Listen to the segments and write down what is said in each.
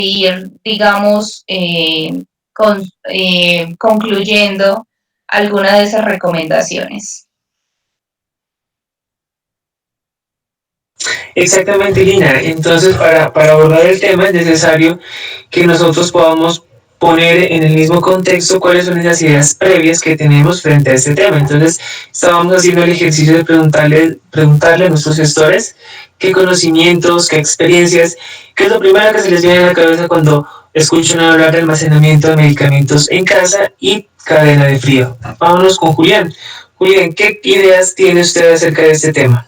ir, digamos, concluyendo alguna de esas recomendaciones. Exactamente, Lina. Entonces, para abordar el tema es necesario que nosotros podamos poner en el mismo contexto cuáles son esas ideas previas que tenemos frente a este tema. Entonces, estábamos haciendo el ejercicio de preguntarle a nuestros gestores qué conocimientos, qué experiencias, qué es lo primero que se les viene a la cabeza cuando escuchan hablar de almacenamiento de medicamentos en casa y cadena de frío. Vámonos con Julián. Julián, ¿qué ideas tiene usted acerca de este tema?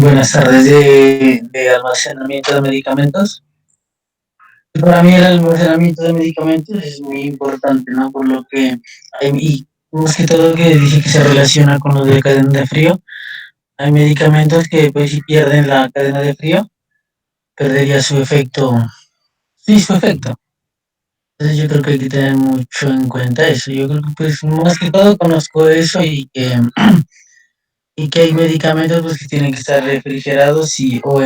Buenas tardes de almacenamiento de medicamentos. Para mí el almacenamiento de medicamentos es muy importante, ¿no? Por lo que y más que todo que dije que se relaciona con los de cadena de frío. Hay medicamentos que pues si pierden la cadena de frío, perdería su efecto, sí, su efecto. Entonces yo creo que hay que tener mucho en cuenta eso. Yo creo que pues más que todo conozco eso y que hay medicamentos pues que tienen que estar refrigerados y o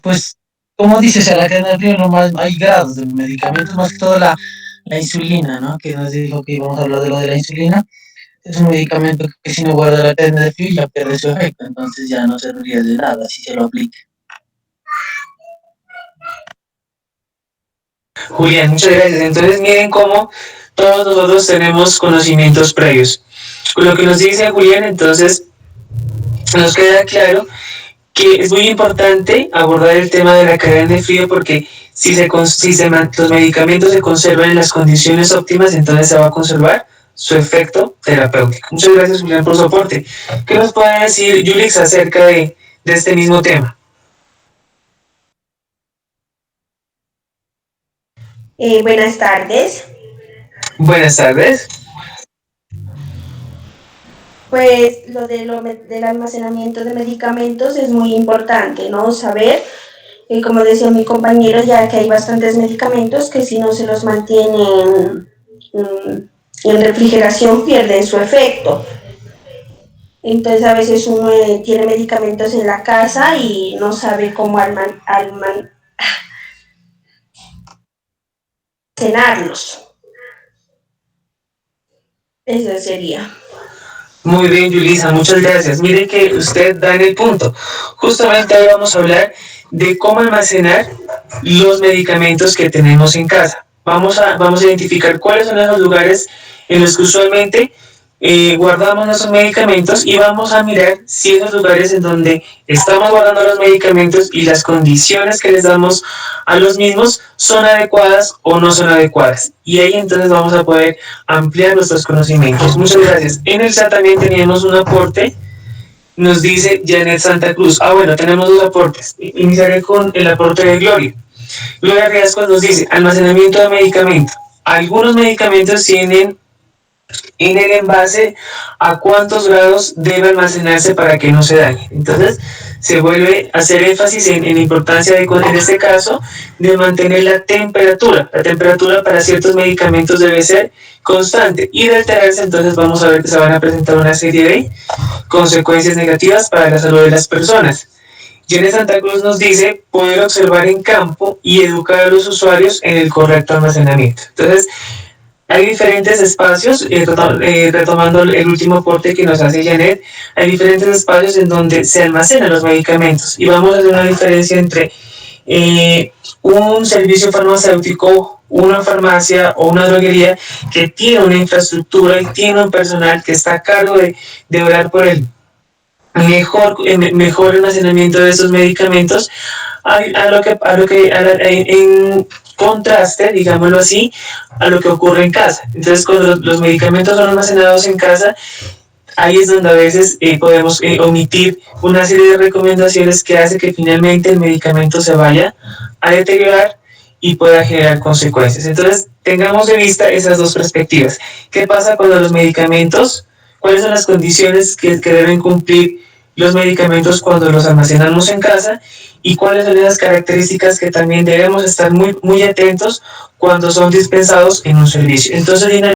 pues como dices a la cadena de frío nomás hay grados de medicamentos, más que todo la insulina, ¿no? Que nos dijo que íbamos a hablar de lo de la insulina. Es un medicamento que si no guarda la cadena de frío ya pierde su efecto, entonces ya no serviría de nada si se lo aplica. Julián, muchas gracias. Entonces miren cómo todos nosotros tenemos conocimientos previos. Con lo que nos dice Julián, entonces nos queda claro que es muy importante abordar el tema de la cadena de frío porque los medicamentos se conservan en las condiciones óptimas, entonces se va a conservar su efecto terapéutico. Muchas gracias, Julián, por su aporte. ¿Qué nos puede decir Yulix acerca de este mismo tema? Buenas tardes. Buenas tardes. Pues del almacenamiento de medicamentos es muy importante, ¿no? Saber, como decía mi compañero, ya que hay bastantes medicamentos que si no se los mantienen en refrigeración pierden su efecto. Entonces a veces uno tiene medicamentos en la casa y no sabe cómo almacenarlos. Eso sería. Muy bien, Yulisa, muchas gracias. Mire que usted da en el punto. Justamente hoy vamos a hablar de cómo almacenar los medicamentos que tenemos en casa. Vamos a identificar cuáles son esos lugares en los que usualmente guardamos nuestros medicamentos y vamos a mirar si esos lugares en donde estamos guardando los medicamentos y las condiciones que les damos a los mismos son adecuadas o no son adecuadas. Y ahí entonces vamos a poder ampliar nuestros conocimientos. Muchas gracias. En el chat también teníamos un aporte. Nos dice Janet Santa Cruz. Bueno, tenemos dos aportes. Iniciaré con el aporte de Gloria. Gloria Riascos nos dice, almacenamiento de medicamentos. Algunos medicamentos tienen en el envase a cuántos grados debe almacenarse para que no se dañe. Entonces, se vuelve a hacer énfasis en la importancia de, en este caso, de mantener la temperatura. La temperatura para ciertos medicamentos debe ser constante y de alterarse, entonces vamos a ver que se van a presentar una serie de consecuencias negativas para la salud de las personas. Jenny Santa Cruz nos dice poder observar en campo y educar a los usuarios en el correcto almacenamiento. Entonces, hay diferentes espacios, retomando el último aporte que nos hace Janet, hay diferentes espacios en donde se almacenan los medicamentos y vamos a hacer una diferencia entre un servicio farmacéutico, una farmacia o una droguería que tiene una infraestructura y tiene un personal que está a cargo de velar por el mejor almacenamiento de esos medicamentos, en contraste, digámoslo así, a lo que ocurre en casa. Entonces, cuando los medicamentos son almacenados en casa, ahí es donde a veces podemos omitir una serie de recomendaciones que hace que finalmente el medicamento se vaya a deteriorar y pueda generar consecuencias. Entonces, tengamos de vista esas dos perspectivas. ¿Qué pasa cuando los medicamentos, cuáles son las condiciones que deben cumplir los medicamentos cuando los almacenamos en casa y cuáles son esas características que también debemos estar muy atentos cuando son dispensados en un servicio? Entonces,